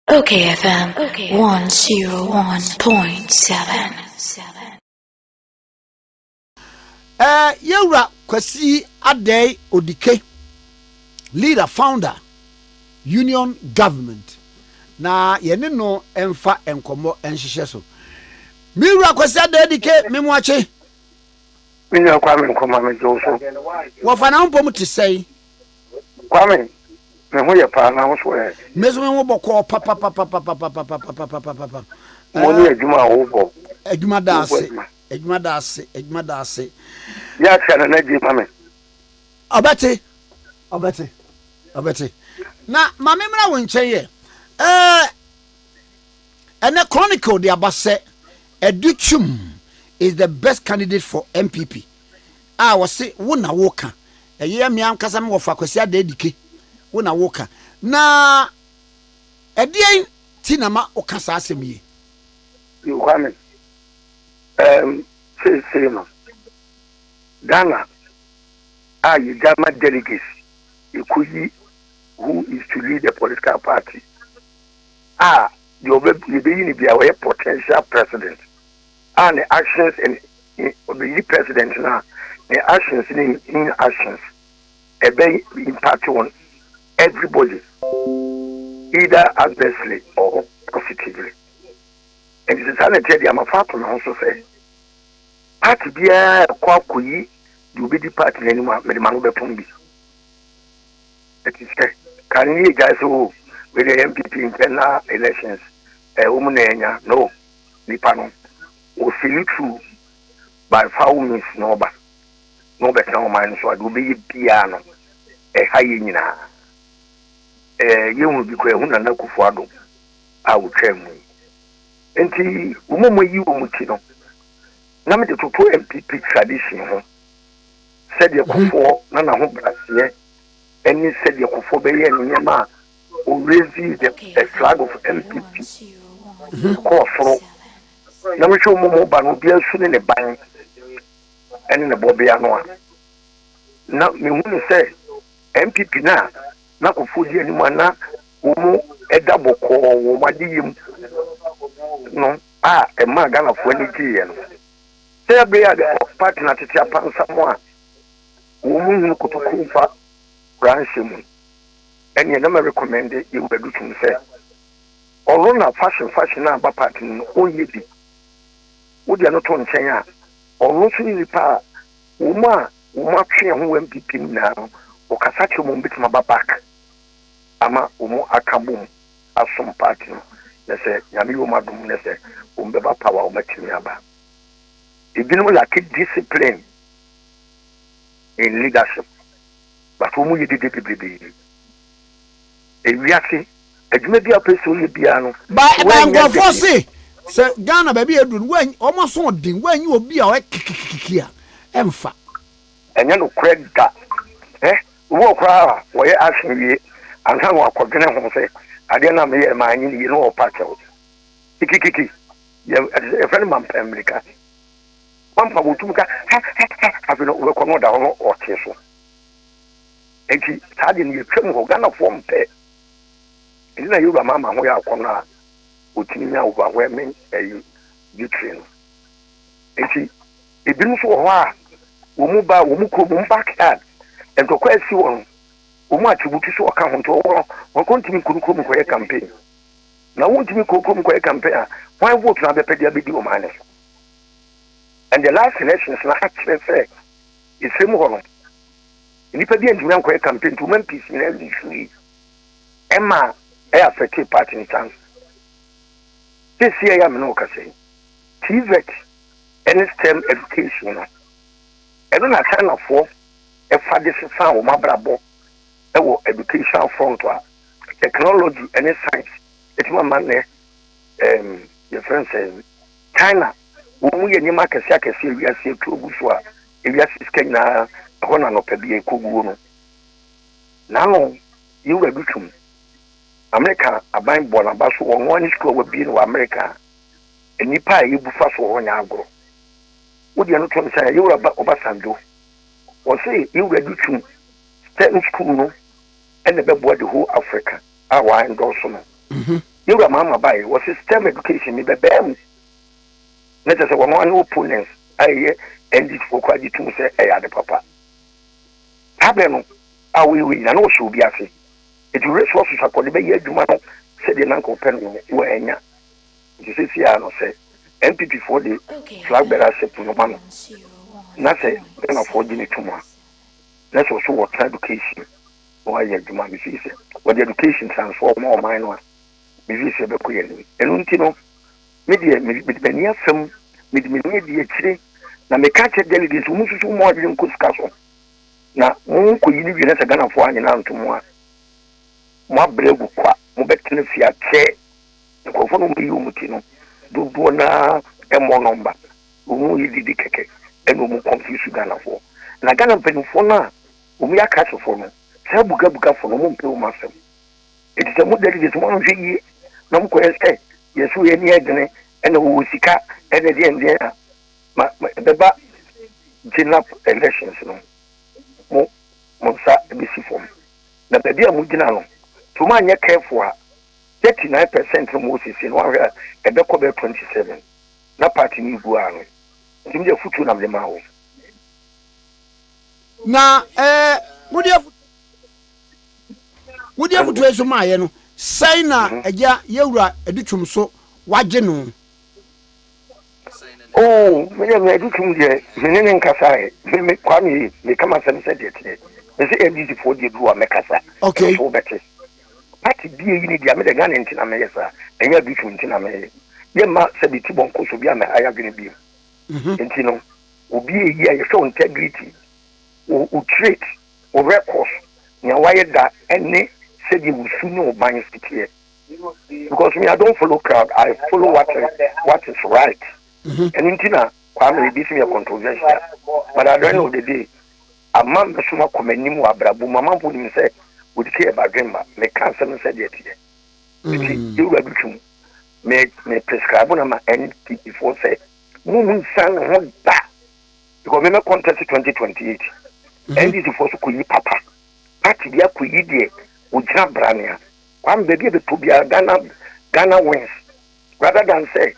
Okay, FM 101.7. Yewra Kwasi Adey Odike, leader, founder, Union Government. Na yene no emfa enkomo enhyehyɛ so. Miwra Kwasi Adey Odike memwache. Minya Kwame nkoma me joso. Wo fa na mpom te sei. Kwame me ho ye pa na ho so e. Meso me ho bɔkɔ papa. Mo ni adwuma wo bɔ. Adwuma da ase. Ya tshana na ji mame. Obete. Na mame mra wo nkyɛn ye. And a chronicle the abase Educhum is the best candidate for MPP. I was say wona woka. Eye me am kasa me wo fa Kwasi Adey Odike. Wona woka. Na edien tinama okasa asem yi. You Kwame. Say no. Ghana you Ghana delegates. You could who is to lead the political party. You be a potential president. And the actions in the president now, the actions in actions, a very impact on everybody, either adversely or positively. And it's a sanitary, I'm a father also say. Party be a quacky, you be the party anymore, Medimano Bepumbi. That is, can you guys who with the MPP in general elections, a woman, no, Nipano, or see true by foul means no better no mind, so I do be piano, a hyena. You will be quite one and Kufuado. I will tell me. And the woman you mutino. Namity to put MPP tradition, said you before, Nana Hombras, and you said you before Bay and Yama. Who raised the flag of MPP. Call for Never show more ban will be soon in a bank and in a Bobiano. Now, me wouldn't say MPP now, not of food anyone now, a double call, what do you no? A magana for any tea. There be a partner to Japan someone. Woman could cook for ransom. And you never recommended you were looking say. Although now fashion now but parting only be. Would you not on China? Or no sooner repair Uma train who went peeping now, or Casacho won't beat my back. Ama Umo Akabum as some party. They say, Yami Madum, they say, Umbeba power or Matiniaba. It didn't like it discipline in leadership. But whom you did it. Ewiase adwuma bi apeso ye bia no ba ngofo se Ghana ba bi edun wan omo so odin wan yi obi a ekikiki a emfa enya no kweda wo kwa wo ye asenwie ansa wo akodwene ho se ade na me ye ma anyi ni no opacho kikiki ye efre man pa America pampa botumka afino wo ko no da ho o teso enti tade ni twem ho Ghana form pe ina yuba mama ho ya akona otininya overwhelming nutrient enti ebinu so ho a wo mu ba wo mu ko mu backyard and to kwesi won wo mu atibutu so ka ho to wo kontimi kuruko mu koye campaign na wo ntimi kuruko mu koye campaign why vote na be pedia be di o mane and the last elections na actually say is same ho ni pedia ntimi koye campaign to man peace na issue Emma affect party in chance. This year I'm no say. TVET and STEM education. I don't have time for a father sound my brabo. Education front technology and science. It's my man your friend says China. When we any market shaka see we are see to buswa. If you are skin na hona no pebi kugu. Now you were good. America aban born abaso one school will be in America. And nipa you bufa so on agro. Would you not say you were about Obasanjo? Or say you were due to stay in school and the whole Africa. Our and also. You were Mama by was STEM education, me bam. Let us say one opponents, I ended for quite to say, I had papa. Habeno, are we win and also be a fee. It resources are called the year you might say the uncle pen where you see, I say, MPP for the flag bearer ship to no man. Nothing, then affording it tomorrow. Let's also what education. Why you demand the season? What the education transform more minor. Maybe say the queen. And Untino, media, with many of them, with media tree. Now, me catch a delegates who move to more than Cuscaso. Now, who could you live in a gun for one and tomorrow? More brave, Mobet Fia chair, the Cofonum Mutino, do na a more number, who you did the cake, and who confuse Ghana for. And I got a penny for now, whom we are castle for me. Buka for no one master. It is a model that is 1 year. No question. Yes, we are near and who will seek and at the end there. The general elections. No, Monsa, BC form. The idea Mujinano. To my near care for 39% of Moses in 1 year and the cover 27. Not party new Guano. In the foot of the mouth. Now, would you have to raise my say na eja yewura edutum so waje no me edutum de menene nkasa me kwame me kama sam said it me say MDC for the do me kasa okay so better party bi yi ni dia me de Ghana ntina me yesa enya edutum ntina me ye ma se bi tibon ko so bi am aya dwene bi ntino obi yi aye show integrity o trait o record nya waye da ene said you will soon know by here. Because me, I don't follow crowd, I follow what is right. And in Tina, Kwame is me a controversial. But at the end of the day, a man the summa commending Wabrabu, Mamma put him say, would care about Grandma, make cancer said yet. You were good me prescribe on my NP before say, Moon sang one that. Because we may contest 2028. And this is for Papa. Party be a quick Ujna Brania. One baby to be a Ghana wins. Rather than say,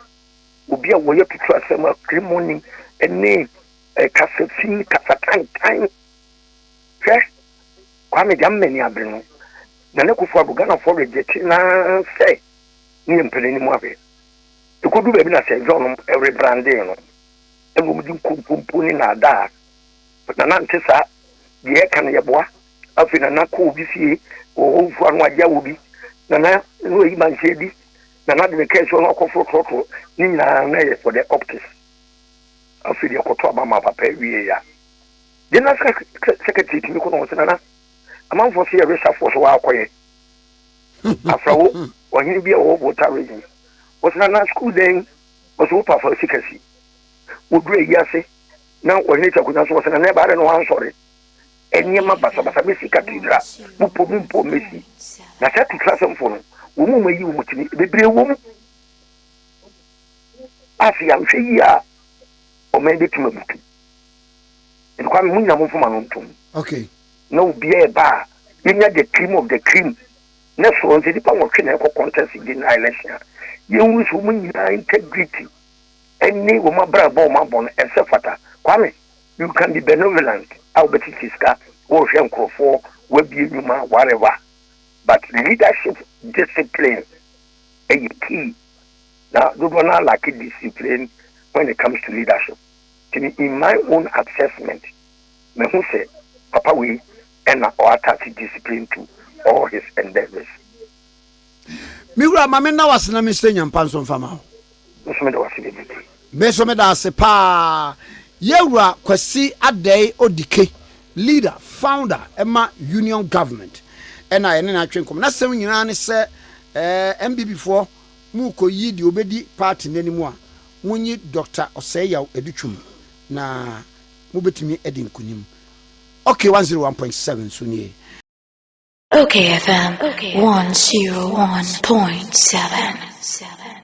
Ubia Waya to trust them a crimony and name a Cassafin time. Fresh. Kwame Jamani Abrino. The Neko for Ghana for rejecting say, Niam Penny Move. You could do baby say, John, every branding. And we do Kumpuni Nada. But Nanantesa, the Ekanyaboa, Afina Naku BC. O for one Yawi, Nana, no even shady, Nana the case on Oco for Nina for the optics. I feel your Cotoba Mapa Pay. Then I secretary to Nana. A month for see a race for so quiet. After all, when you be a water region, was Nana school then was open for secrecy. Would Ray Yassi now when nature could not was an never and one sorry. And Yama Basa Messi Cathedral, Mupo Messi. That's to class them for woman may you the brave woman. As young say, or maybe to me. And come Munam from Manontum. Okay. No beer bar, you know the cream of the cream. Next one, the power of clinical contest in the election. You wish women integrity. And name my brother, my bon, and so fata. Kwame, you can be benevolent. Albert Tiska, or Shanko for, will be human, whatever. But leadership discipline is key. Now, do not like discipline when it comes to leadership. In my own assessment, me who say, Papa, we and our attach discipline to all his endeavors. Miura Mamena was na Mr. Yampanson Fama. Mesomeda Sepa. Yewura Kwesi Adey Odike, leader, founder, Emma Union Government. And I na atwenkom. Na sem nyina ne se MBB for mu ko yi di obedi party nanimu a munyi Dr. Oseyaw Edutwum na mu betimi edin kunim. Okay, 101.7 so nie. Okay FM 101.7.